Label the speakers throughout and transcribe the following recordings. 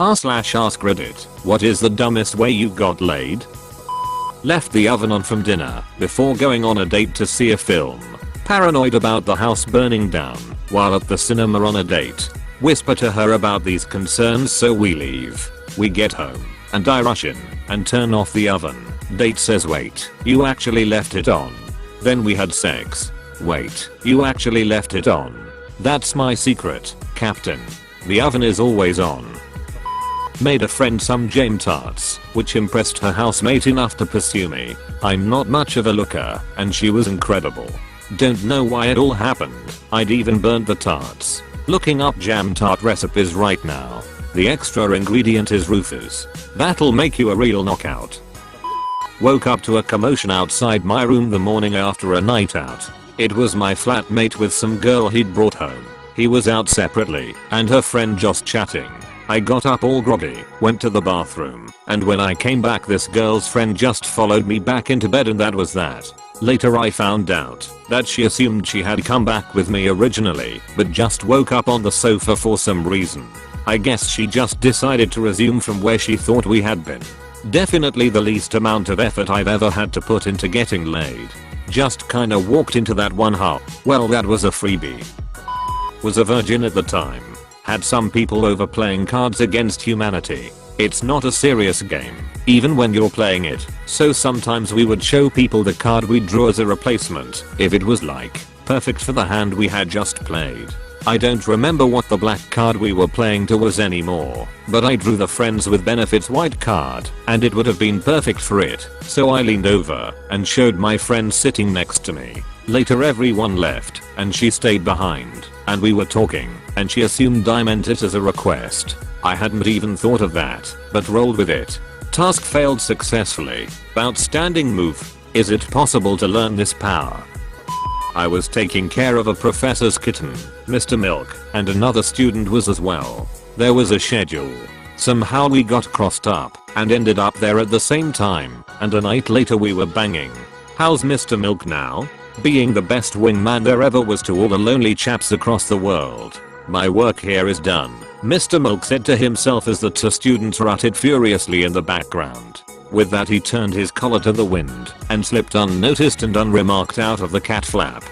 Speaker 1: r/AskReddit, what is the dumbest way you got laid? Left the oven on from dinner before going on a date to see a film. Paranoid about the house burning down while at the cinema on a date. Whisper to her about these concerns so we leave. We get home and I rush in and turn off the oven. Date says, wait, you actually left it on. Then we had sex. Wait, you actually left it on. That's my secret, Captain. The oven is always on. Made a friend some jam tarts, which impressed her housemate enough to pursue me. I'm not much of a looker, and she was incredible. Don't know why it all happened. I'd even burnt the tarts. Looking up jam tart recipes right now. The extra ingredient is Rufus. That'll make you a real knockout. Woke up to a commotion outside my room the morning after a night out. It was my flatmate with some girl he'd brought home. He was out separately, and her friend just chatting. I got up all groggy, went to the bathroom, and when I came back this girl's friend just followed me back into bed and that was that. Later I found out that she assumed she had come back with me originally, but just woke up on the sofa for some reason. I guess she just decided to resume from where she thought we had been. Definitely the least amount of effort I've ever had to put into getting laid. Just kinda walked into that one hole. Well, that was a freebie. Was a virgin at the time. Had some people over playing Cards Against Humanity. It's not a serious game, even when you're playing it, so sometimes we would show people the card we drew as a replacement if it was like perfect for the hand we had just played. I don't remember what the black card we were playing to was anymore, but I drew the friends with benefits white card and it would have been perfect for it, so I leaned over and showed my friend sitting next to me. Later everyone left and she stayed behind and we were talking and she assumed I meant it as a request. I hadn't even thought of that, but rolled with it. Task failed successfully. Outstanding move. Is it possible to learn this power? I was taking care of a professor's kitten, Mr. Milk, and another student was as well. There was a schedule. Somehow we got crossed up and ended up there at the same time, and a night later we were banging. How's Mr. Milk now? Being the best wingman there ever was to all the lonely chaps across the world. My work here is done, Mr. Milk said to himself as the two students rutted furiously in the background. With that he turned his collar to the wind and slipped unnoticed and unremarked out of the cat flap.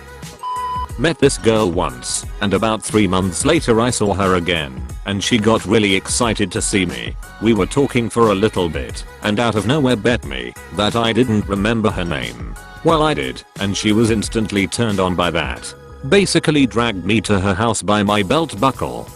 Speaker 1: Met this girl once, and about 3 months later I saw her again, and she got really excited to see me. We were talking for a little bit, and out of nowhere bet me that I didn't remember her name. Well, I did, and she was instantly turned on by that. Basically dragged me to her house by my belt buckle.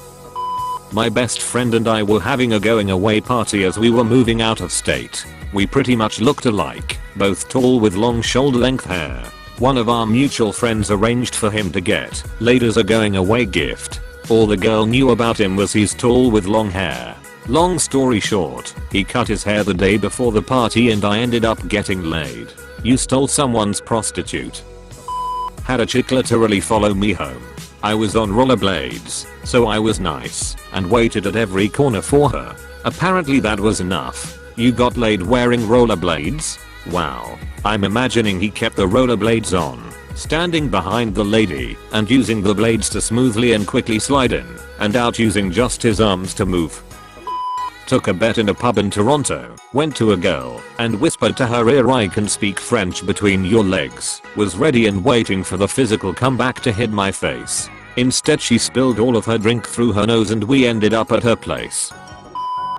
Speaker 1: My best friend and I were having a going away party as we were moving out of state. We pretty much looked alike, both tall with long shoulder length hair. One of our mutual friends arranged for him to get laid as a going away gift. All the girl knew about him was he's tall with long hair. Long story short, he cut his hair the day before the party and I ended up getting laid. You stole someone's prostitute. Had a chick literally follow me home. I was on rollerblades, so I was nice and waited at every corner for her. Apparently that was enough. You got laid wearing rollerblades? Wow. I'm imagining he kept the rollerblades on, standing behind the lady and using the blades to smoothly and quickly slide in and out using just his arms to move. Took a bet in a pub in Toronto, went to a girl and whispered to her ear I can speak French between your legs, was ready and waiting for the physical comeback to hit my face. Instead she spilled all of her drink through her nose and we ended up at her place.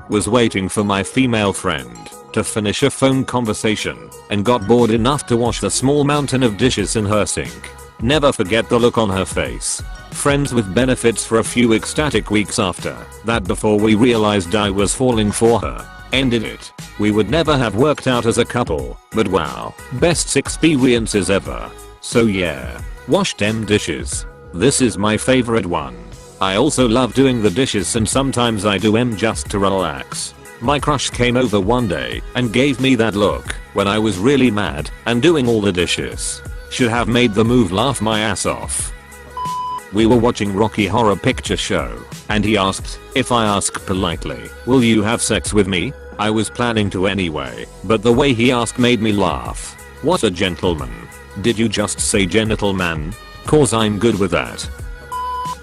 Speaker 1: Was waiting for my female friend to finish a phone conversation and got bored enough to wash the small mountain of dishes in her sink. Never forget the look on her face. Friends with benefits for a few ecstatic weeks after that before we realized I was falling for her. Ended it. We would never have worked out as a couple, but wow, best experiences ever. So yeah, wash them dishes. This is my favorite one. I also love doing the dishes and sometimes I do them just to relax. My crush came over one day and gave me that look when I was really mad and doing all the dishes. Should have made the move laugh my ass off. We were watching Rocky Horror Picture Show, and he asked, if I ask politely, will you have sex with me? I was planning to anyway, but the way he asked made me laugh. What a gentleman. Did you just say genital man? Cause I'm good with that.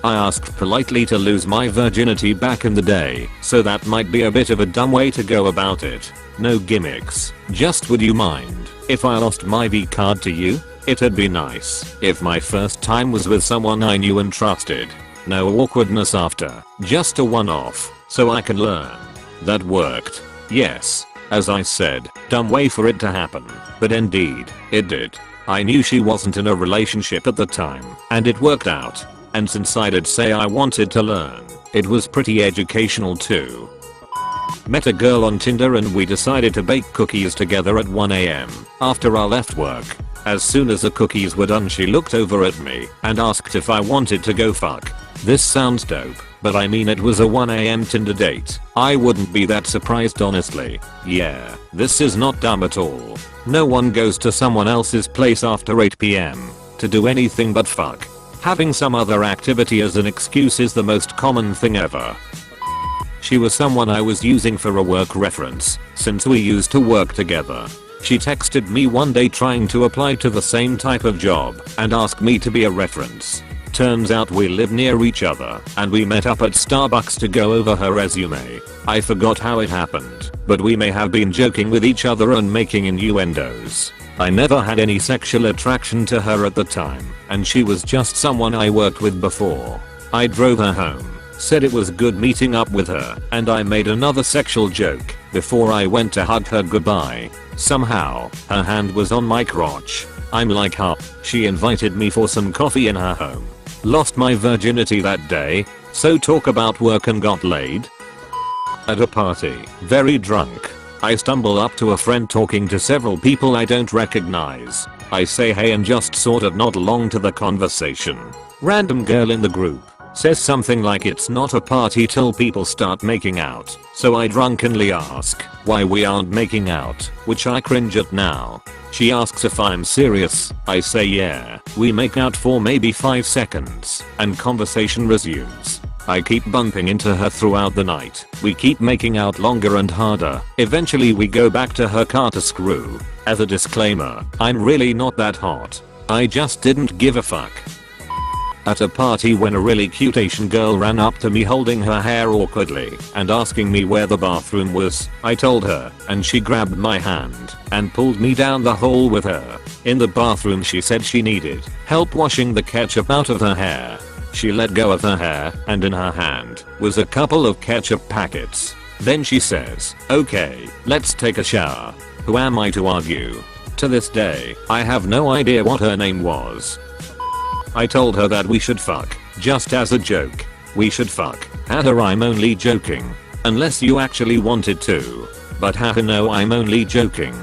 Speaker 1: I asked politely to lose my virginity back in the day, so that might be a bit of a dumb way to go about it. No gimmicks, just would you mind if I lost my V card to you? It'd be nice if my first time was with someone I knew and trusted. No awkwardness after, just a one-off, so I can learn. That worked. Yes, as I said, dumb way for it to happen, but indeed, it did. I knew she wasn't in a relationship at the time, and it worked out. And since I did say I wanted to learn, it was pretty educational too. Met a girl on Tinder and we decided to bake cookies together at 1 AM after I left work. As soon as the cookies were done, she looked over at me and asked if I wanted to go fuck. This sounds dope, but I mean it was a 1 AM Tinder date. I wouldn't be that surprised honestly. Yeah, this is not dumb at all. No one goes to someone else's place after 8 PM to do anything but fuck. Having some other activity as an excuse is the most common thing ever. She was someone I was using for a work reference, since we used to work together. She texted me one day trying to apply to the same type of job and asked me to be a reference. Turns out we live near each other and we met up at Starbucks to go over her resume. I forgot how it happened, but we may have been joking with each other and making innuendos. I never had any sexual attraction to her at the time, and she was just someone I worked with before. I drove her home, said it was good meeting up with her, and I made another sexual joke before I went to hug her goodbye. Somehow, her hand was on my crotch. I'm like, huh? She invited me for some coffee in her home. Lost my virginity that day, so talk about work and got laid. At a party, very drunk, I stumble up to a friend talking to several people I don't recognize. I say hey and just sort of nod along to the conversation. Random girl in the group says something like it's not a party till people start making out. So I drunkenly ask why we aren't making out, which I cringe at now. She asks if I'm serious. I say yeah. We make out for maybe 5 seconds and conversation resumes. I keep bumping into her throughout the night. We keep making out longer and harder. Eventually we go back to her car to screw. As a disclaimer, I'm really not that hot. I just didn't give a fuck. At a party when a really cute Asian girl ran up to me holding her hair awkwardly and asking me where the bathroom was, I told her, and she grabbed my hand and pulled me down the hall with her. In the bathroom she said she needed help washing the ketchup out of her hair. She let go of her hair and in her hand was a couple of ketchup packets. Then she says, okay, let's take a shower. Who am I to argue? To this day, I have no idea what her name was. I told her that we should fuck, just as a joke. We should fuck. Had her I'm only joking. Unless you actually wanted to. But haha no I'm only joking.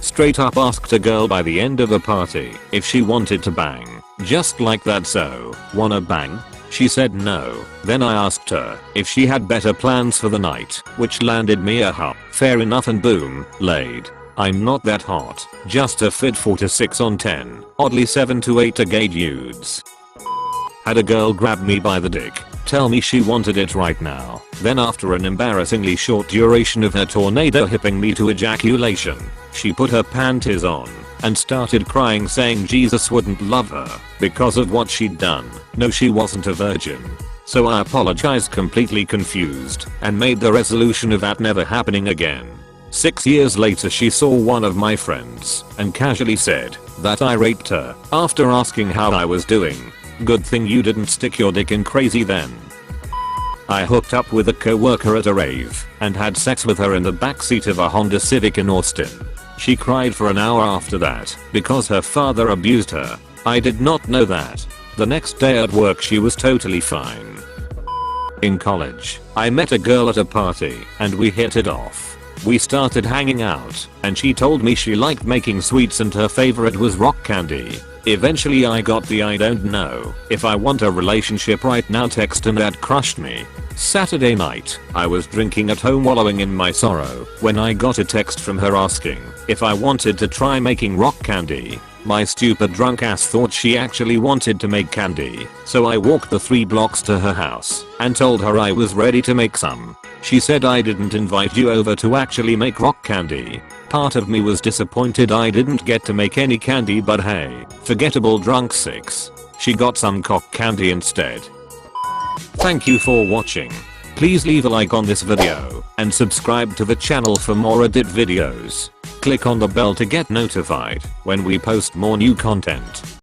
Speaker 1: Straight up asked a girl by the end of the party if she wanted to bang. Just like that, so, wanna bang? She said no. Then I asked her if she had better plans for the night, which landed me a huh. Fair enough and boom, laid. I'm not that hot, just a fit 4 to 6 on 10, oddly 7 to 8 to gay dudes. Had a girl grab me by the dick, tell me she wanted it right now, then after an embarrassingly short duration of her tornado hipping me to ejaculation, she put her panties on and started crying saying Jesus wouldn't love her because of what she'd done. No, she wasn't a virgin. So I apologized completely confused and made the resolution of that never happening again. 6 years later she saw one of my friends and casually said that I raped her after asking how I was doing. Good thing you didn't stick your dick in crazy then. I hooked up with a coworker at a rave and had sex with her in the backseat of a Honda Civic in Austin. She cried for an hour after that because her father abused her. I did not know that. The next day at work she was totally fine. In college, I met a girl at a party and we hit it off. We started hanging out and she told me she liked making sweets and her favorite was rock candy. Eventually I got the I don't know if I want a relationship right now text and that crushed me. Saturday night, I was drinking at home wallowing in my sorrow when I got a text from her asking if I wanted to try making rock candy. My stupid drunk ass thought she actually wanted to make candy, so I walked the 3 blocks to her house and told her I was ready to make some. She said I didn't invite you over to actually make rock candy. Part of me was disappointed I didn't get to make any candy, but hey, forgettable drunk 6. She got some cock candy instead. Thank you for watching. Please leave a like on this video and subscribe to the channel for more edit videos. Click on the bell to get notified when we post more new content.